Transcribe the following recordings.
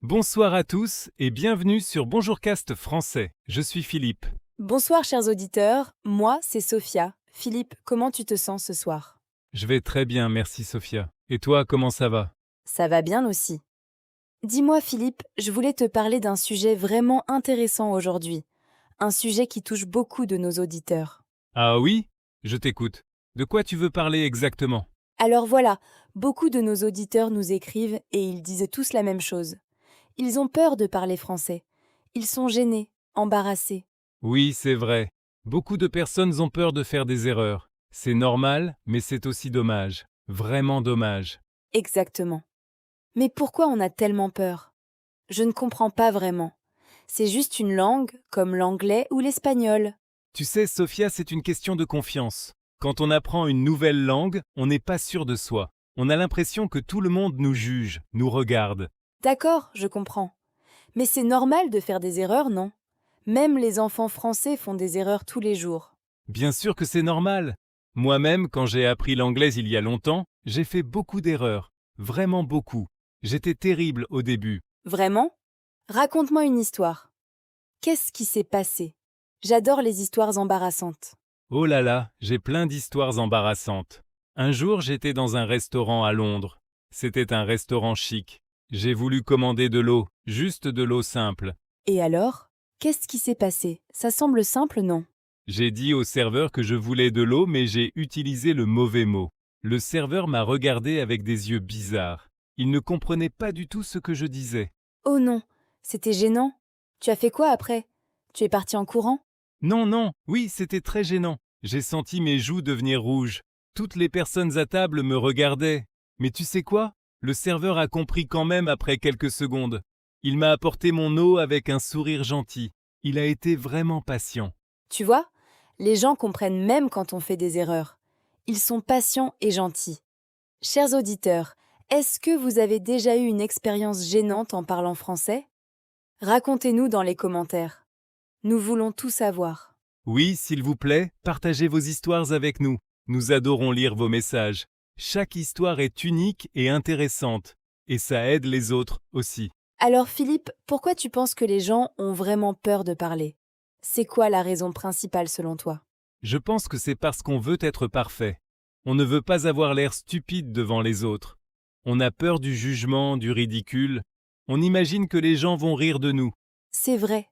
Bonsoir à tous et bienvenue sur Bonjourcast français. Je suis Philippe. Bonsoir chers auditeurs, moi c'est Sophia. Philippe, comment tu te sens ce soir? Je vais très bien, merci Sophia. Et toi, comment ça va? Ça va bien aussi. Dis-moi Philippe, je voulais te parler d'un sujet vraiment intéressant aujourd'hui. Un sujet qui touche beaucoup de nos auditeurs. Ah oui? Je t'écoute. De quoi tu veux parler exactement? Alors voilà, beaucoup de nos auditeurs nous écrivent et ils disent tous la même chose. Ils ont peur de parler français. Ils sont gênés, embarrassés. Oui, c'est vrai. Beaucoup de personnes ont peur de faire des erreurs. C'est normal, mais c'est aussi dommage. Vraiment dommage. Exactement. Mais pourquoi on a tellement peur? Je ne comprends pas vraiment. C'est juste une langue, comme l'anglais ou l'espagnol. Tu sais, Sophia, c'est une question de confiance. Quand on apprend une nouvelle langue, on n'est pas sûr de soi. On a l'impression que tout le monde nous juge, nous regarde. D'accord, je comprends. Mais c'est normal de faire des erreurs, non? Même les enfants français font des erreurs tous les jours. Bien sûr que c'est normal. Moi-même, quand j'ai appris l'anglais il y a longtemps, j'ai fait beaucoup d'erreurs. Vraiment beaucoup. J'étais terrible au début. Vraiment? Raconte-moi une histoire. Qu'est-ce qui s'est passé? J'adore les histoires embarrassantes. Oh là là, j'ai plein d'histoires embarrassantes. Un jour, j'étais dans un restaurant à Londres. C'était un restaurant chic. J'ai voulu commander de l'eau, juste de l'eau simple. Et alors? Qu'est-ce qui s'est passé? Ça semble simple, non? J'ai dit au serveur que je voulais de l'eau, mais j'ai utilisé le mauvais mot. Le serveur m'a regardé avec des yeux bizarres. Il ne comprenait pas du tout ce que je disais. Oh non, c'était gênant. Tu as fait quoi après? Tu es parti en courant? Non, non, oui, c'était très gênant. J'ai senti mes joues devenir rouges. Toutes les personnes à table me regardaient. Mais tu sais quoi? Le serveur a compris quand même après quelques secondes. Il m'a apporté mon eau avec un sourire gentil. Il a été vraiment patient. Tu vois, les gens comprennent même quand on fait des erreurs. Ils sont patients et gentils. Chers auditeurs, est-ce que vous avez déjà eu une expérience gênante en parlant français? Racontez-nous dans les commentaires. Nous voulons tout savoir. Oui, s'il vous plaît, partagez vos histoires avec nous. Nous adorons lire vos messages. Chaque histoire est unique et intéressante. Et ça aide les autres aussi. Alors Philippe, pourquoi tu penses que les gens ont vraiment peur de parler? C'est quoi la raison principale selon toi? Je pense que c'est parce qu'on veut être parfait. On ne veut pas avoir l'air stupide devant les autres. On a peur du jugement, du ridicule. On imagine que les gens vont rire de nous. C'est vrai.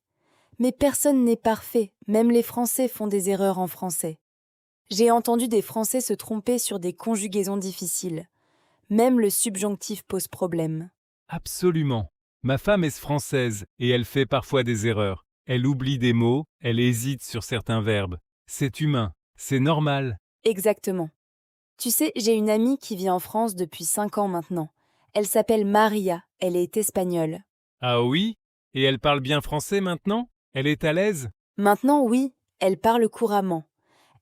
Mais personne n'est parfait, même les Français font des erreurs en français. J'ai entendu des Français se tromper sur des conjugaisons difficiles. Même le subjonctif pose problème. Absolument. Ma femme est française et elle fait parfois des erreurs. Elle oublie des mots, elle hésite sur certains verbes. C'est humain, c'est normal. Exactement. Tu sais, j'ai une amie qui vit en France depuis 5 ans maintenant. Elle s'appelle Maria, elle est espagnole. Ah oui? Et elle parle bien français maintenant? Elle est à l'aise? Maintenant, oui, elle parle couramment.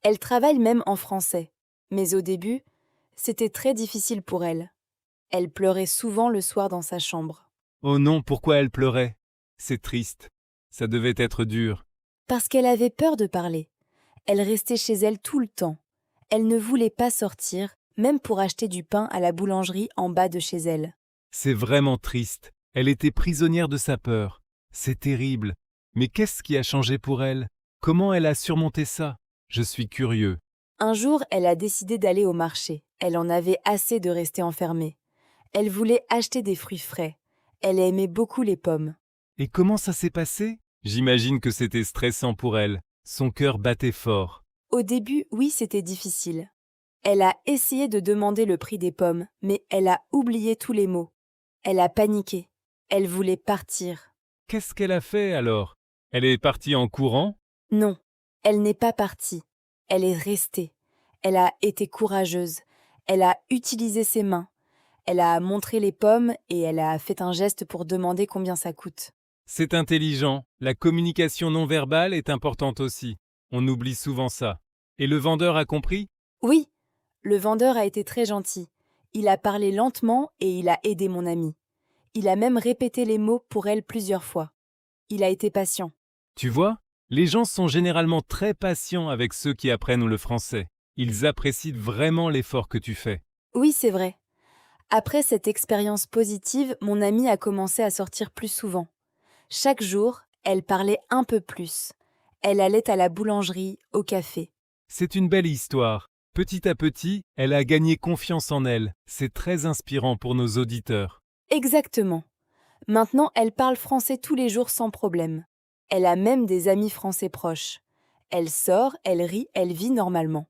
Elle travaille même en français. Mais au début, c'était très difficile pour elle. Elle pleurait souvent le soir dans sa chambre. Oh non, pourquoi elle pleurait? C'est triste. Ça devait être dur. Parce qu'elle avait peur de parler. Elle restait chez elle tout le temps. Elle ne voulait pas sortir, même pour acheter du pain à la boulangerie en bas de chez elle. C'est vraiment triste. Elle était prisonnière de sa peur. C'est terrible. Mais qu'est-ce qui a changé pour elle? Comment elle a surmonté ça? Je suis curieux. Un jour, elle a décidé d'aller au marché. Elle en avait assez de rester enfermée. Elle voulait acheter des fruits frais. Elle aimait beaucoup les pommes. Et comment ça s'est passé? J'imagine que c'était stressant pour elle. Son cœur battait fort. Au début, oui, c'était difficile. Elle a essayé de demander le prix des pommes, mais elle a oublié tous les mots. Elle a paniqué. Elle voulait partir. Qu'est-ce qu'elle a fait alors? Elle est partie en courant? Non, elle n'est pas partie. Elle est restée. Elle a été courageuse. Elle a utilisé ses mains. Elle a montré les pommes et elle a fait un geste pour demander combien ça coûte. C'est intelligent. La communication non verbale est importante aussi. On oublie souvent ça. Et le vendeur a compris? Oui, le vendeur a été très gentil. Il a parlé lentement et il a aidé mon amie. Il a même répété les mots pour elle plusieurs fois. Il a été patient. Tu vois, les gens sont généralement très patients avec ceux qui apprennent le français. Ils apprécient vraiment l'effort que tu fais. Oui, c'est vrai. Après cette expérience positive, mon amie a commencé à sortir plus souvent. Chaque jour, elle parlait un peu plus. Elle allait à la boulangerie, au café. C'est une belle histoire. Petit à petit, elle a gagné confiance en elle. C'est très inspirant pour nos auditeurs. Exactement. Maintenant, elle parle français tous les jours sans problème. Elle a même des amis français proches. Elle sort, elle rit, elle vit normalement.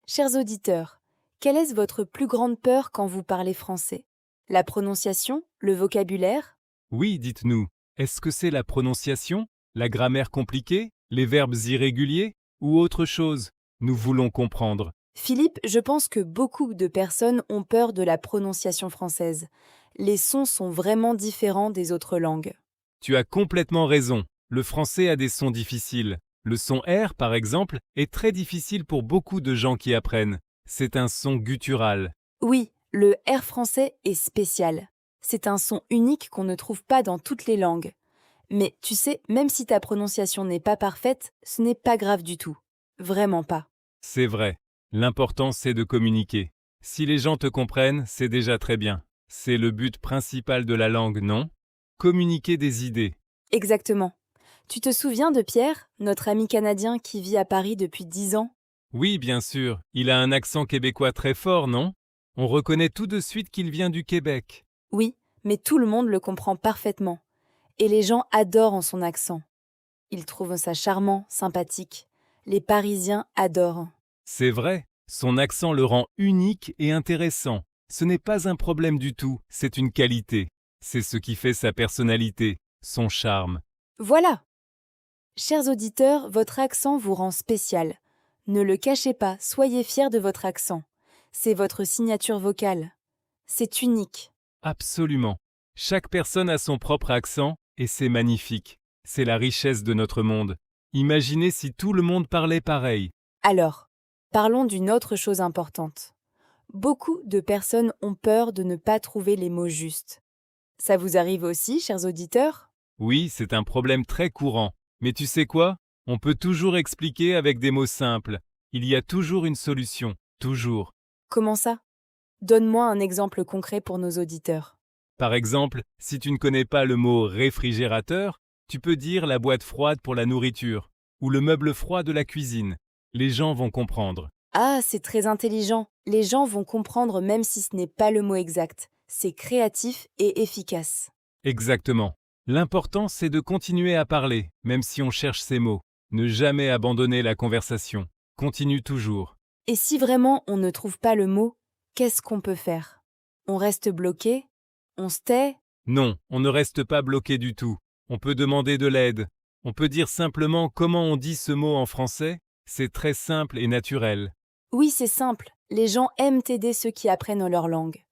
Chers auditeurs, quelle est votre plus grande peur quand vous parlez français? La prononciation? Le vocabulaire? Oui, dites-nous, est-ce que c'est la prononciation, la grammaire compliquée, les verbes irréguliers ou autre chose? Nous voulons comprendre. Philippe, je pense que beaucoup de personnes ont peur de la prononciation française. Les sons sont vraiment différents des autres langues. Tu as complètement raison. Le français a des sons difficiles. Le son R, par exemple, est très difficile pour beaucoup de gens qui apprennent. C'est un son guttural. Oui, le R français est spécial. C'est un son unique qu'on ne trouve pas dans toutes les langues. Mais tu sais, même si ta prononciation n'est pas parfaite, ce n'est pas grave du tout. Vraiment pas. C'est vrai. L'important, c'est de communiquer. Si les gens te comprennent, c'est déjà très bien. C'est le but principal de la langue, non? Communiquer des idées. Exactement. Tu te souviens de Pierre, notre ami canadien qui vit à Paris depuis 10 ans? Oui, bien sûr. Il a un accent québécois très fort, non? On reconnaît tout de suite qu'il vient du Québec. Oui, mais tout le monde le comprend parfaitement. Et les gens adorent en son accent. Ils trouvent ça charmant, sympathique. Les Parisiens adorent. C'est vrai, son accent le rend unique et intéressant. Ce n'est pas un problème du tout, c'est une qualité. C'est ce qui fait sa personnalité, son charme. Voilà! Chers auditeurs, votre accent vous rend spécial. Ne le cachez pas, soyez fiers de votre accent. C'est votre signature vocale. C'est unique. Absolument. Chaque personne a son propre accent et c'est magnifique. C'est la richesse de notre monde. Imaginez si tout le monde parlait pareil. Alors, parlons d'une autre chose importante. Beaucoup de personnes ont peur de ne pas trouver les mots justes. Ça vous arrive aussi, chers auditeurs? Oui, c'est un problème très courant. Mais tu sais quoi? On peut toujours expliquer avec des mots simples. Il y a toujours une solution. Toujours. Comment ça? Donne-moi un exemple concret pour nos auditeurs. Par exemple, si tu ne connais pas le mot réfrigérateur, tu peux dire la boîte froide pour la nourriture ou le meuble froid de la cuisine. Les gens vont comprendre. Ah, c'est très intelligent. Les gens vont comprendre même si ce n'est pas le mot exact. C'est créatif et efficace. Exactement. L'important, c'est de continuer à parler, même si on cherche ces mots. Ne jamais abandonner la conversation. Continue toujours. Et si vraiment on ne trouve pas le mot, qu'est-ce qu'on peut faire? On reste bloqué? On se tait? Non, on ne reste pas bloqué du tout. On peut demander de l'aide. On peut dire simplement comment on dit ce mot en français. C'est très simple et naturel. Oui, c'est simple. Les gens aiment aider ceux qui apprennent leur langue.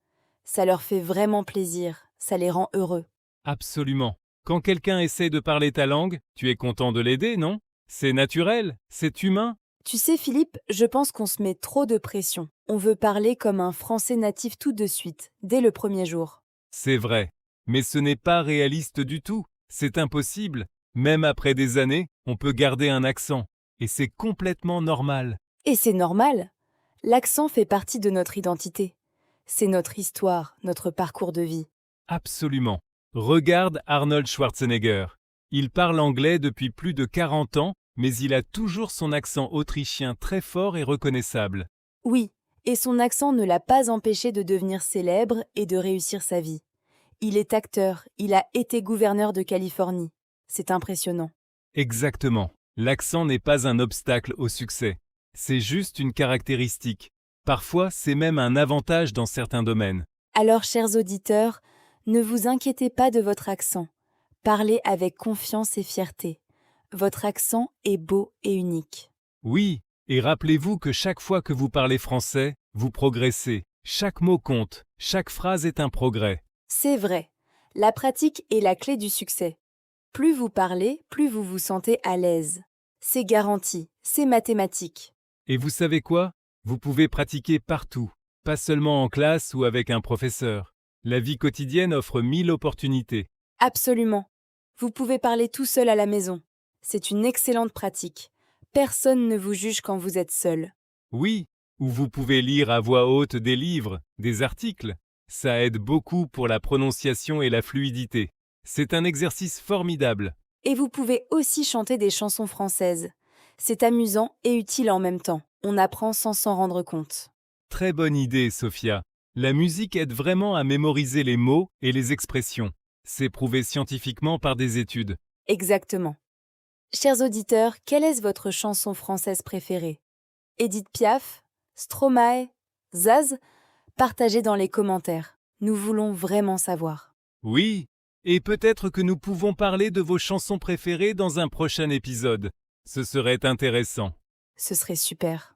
Ça leur fait vraiment plaisir. Ça les rend heureux. Absolument. Quand quelqu'un essaie de parler ta langue, tu es content de l'aider, non? C'est naturel, c'est humain. Tu sais, Philippe, je pense qu'on se met trop de pression. On veut parler comme un français natif tout de suite, dès le premier jour. C'est vrai. Mais ce n'est pas réaliste du tout. C'est impossible. Même après des années, on peut garder un accent. Et c'est complètement normal. Et c'est normal. L'accent fait partie de notre identité. C'est notre histoire, notre parcours de vie. Absolument. Regarde Arnold Schwarzenegger. Il parle anglais depuis plus de 40 ans, mais il a toujours son accent autrichien très fort et reconnaissable. Oui, et son accent ne l'a pas empêché de devenir célèbre et de réussir sa vie. Il est acteur, il a été gouverneur de Californie. C'est impressionnant. Exactement. L'accent n'est pas un obstacle au succès. C'est juste une caractéristique. Parfois, c'est même un avantage dans certains domaines. Alors, chers auditeurs, ne vous inquiétez pas de votre accent. Parlez avec confiance et fierté. Votre accent est beau et unique. Oui, et rappelez-vous que chaque fois que vous parlez français, vous progressez. Chaque mot compte, chaque phrase est un progrès. C'est vrai. La pratique est la clé du succès. Plus vous parlez, plus vous vous sentez à l'aise. C'est garanti, c'est mathématique. Et vous savez quoi? Vous pouvez pratiquer partout, pas seulement en classe ou avec un professeur. La vie quotidienne offre 1000 opportunités. Absolument. Vous pouvez parler tout seul à la maison. C'est une excellente pratique. Personne ne vous juge quand vous êtes seul. Oui, ou vous pouvez lire à voix haute des livres, des articles. Ça aide beaucoup pour la prononciation et la fluidité. C'est un exercice formidable. Et vous pouvez aussi chanter des chansons françaises. C'est amusant et utile en même temps. On apprend sans s'en rendre compte. Très bonne idée, Sophia. La musique aide vraiment à mémoriser les mots et les expressions. C'est prouvé scientifiquement par des études. Exactement. Chers auditeurs, quelle est votre chanson française préférée? Édith Piaf? Stromae? Zaz? Partagez dans les commentaires. Nous voulons vraiment savoir. Oui, et peut-être que nous pouvons parler de vos chansons préférées dans un prochain épisode. Ce serait intéressant. Ce serait super.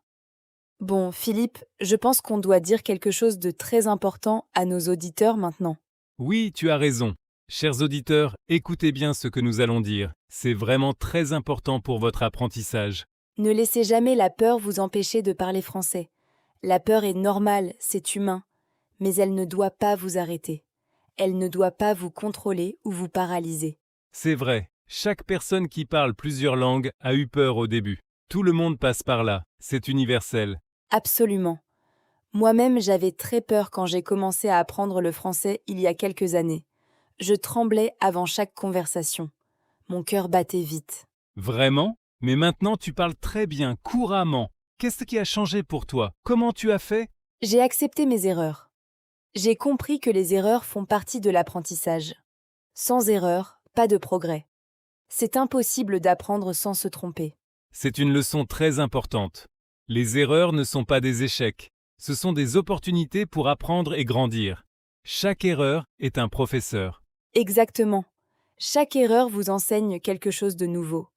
Bon, Philippe, je pense qu'on doit dire quelque chose de très important à nos auditeurs maintenant. Oui, tu as raison. Chers auditeurs, écoutez bien ce que nous allons dire. C'est vraiment très important pour votre apprentissage. Ne laissez jamais la peur vous empêcher de parler français. La peur est normale, c'est humain, mais elle ne doit pas vous arrêter. Elle ne doit pas vous contrôler ou vous paralyser. C'est vrai, chaque personne qui parle plusieurs langues a eu peur au début. Tout le monde passe par là, c'est universel. Absolument. Moi-même, j'avais très peur quand j'ai commencé à apprendre le français il y a quelques années. Je tremblais avant chaque conversation. Mon cœur battait vite. Vraiment? Mais maintenant tu parles très bien, couramment. Qu'est-ce qui a changé pour toi? Comment tu as fait? J'ai accepté mes erreurs. J'ai compris que les erreurs font partie de l'apprentissage. Sans erreur, pas de progrès. C'est impossible d'apprendre sans se tromper. C'est une leçon très importante. Les erreurs ne sont pas des échecs. Ce sont des opportunités pour apprendre et grandir. Chaque erreur est un professeur. Exactement. Chaque erreur vous enseigne quelque chose de nouveau.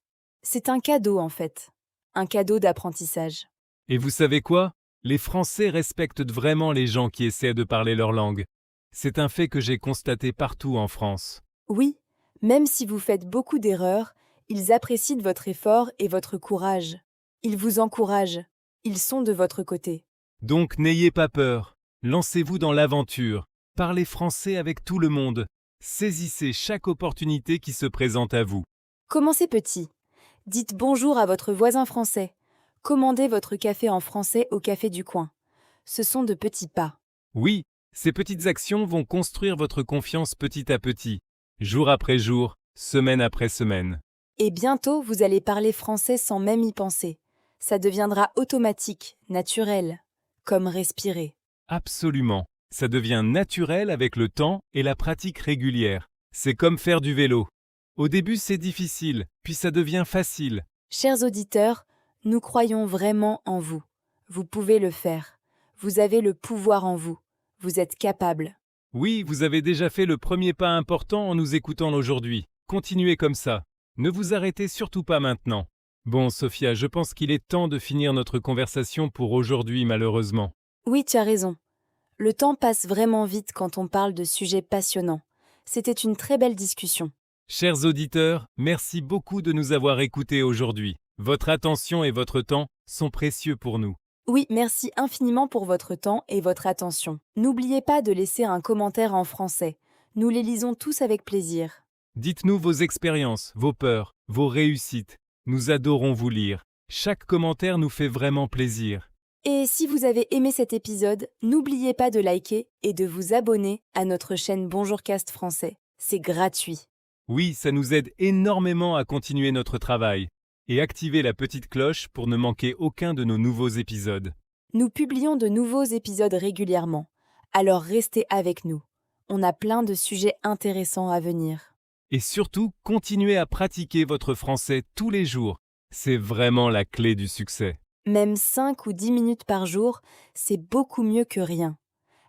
C'est un cadeau en fait. Un cadeau d'apprentissage. Et vous savez quoi? Les Français respectent vraiment les gens qui essaient de parler leur langue. C'est un fait que j'ai constaté partout en France. Oui, même si vous faites beaucoup d'erreurs, ils apprécient votre effort et votre courage. Ils vous encouragent. Ils sont de votre côté. Donc n'ayez pas peur. Lancez-vous dans l'aventure. Parlez français avec tout le monde. Saisissez chaque opportunité qui se présente à vous. Commencez petit. Dites bonjour à votre voisin français. Commandez votre café en français au café du coin. Ce sont de petits pas. Oui, ces petites actions vont construire votre confiance petit à petit, jour après jour, semaine après semaine. Et bientôt, vous allez parler français sans même y penser. Ça deviendra automatique, naturel, comme respirer. Absolument. Ça devient naturel avec le temps et la pratique régulière. C'est comme faire du vélo. Au début, c'est difficile, puis ça devient facile. Chers auditeurs, nous croyons vraiment en vous. Vous pouvez le faire. Vous avez le pouvoir en vous. Vous êtes capable. Oui, vous avez déjà fait le premier pas important en nous écoutant aujourd'hui. Continuez comme ça. Ne vous arrêtez surtout pas maintenant. Bon, Sophia, je pense qu'il est temps de finir notre conversation pour aujourd'hui, malheureusement. Oui, tu as raison. Le temps passe vraiment vite quand on parle de sujets passionnants. C'était une très belle discussion. Chers auditeurs, merci beaucoup de nous avoir écoutés aujourd'hui. Votre attention et votre temps sont précieux pour nous. Oui, merci infiniment pour votre temps et votre attention. N'oubliez pas de laisser un commentaire en français. Nous les lisons tous avec plaisir. Dites-nous vos expériences, vos peurs, vos réussites. Nous adorons vous lire. Chaque commentaire nous fait vraiment plaisir. Et si vous avez aimé cet épisode, n'oubliez pas de liker et de vous abonner à notre chaîne Bonjourcast français. C'est gratuit. Oui, ça nous aide énormément à continuer notre travail. Et activez la petite cloche pour ne manquer aucun de nos nouveaux épisodes. Nous publions de nouveaux épisodes régulièrement, alors restez avec nous. On a plein de sujets intéressants à venir. Et surtout, continuez à pratiquer votre français tous les jours. C'est vraiment la clé du succès. Même 5 ou 10 minutes par jour, c'est beaucoup mieux que rien.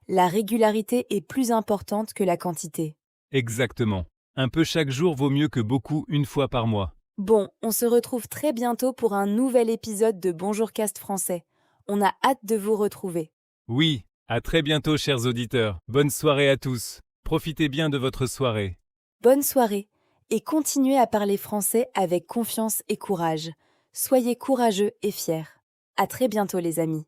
La régularité est plus importante que la quantité. Exactement. Un peu chaque jour vaut mieux que beaucoup une fois par mois. Bon, on se retrouve très bientôt pour un nouvel épisode de Bonjourcast français. On a hâte de vous retrouver. Oui, à très bientôt chers auditeurs. Bonne soirée à tous. Profitez bien de votre soirée. Bonne soirée et continuez à parler français avec confiance et courage. Soyez courageux et fiers. À très bientôt les amis.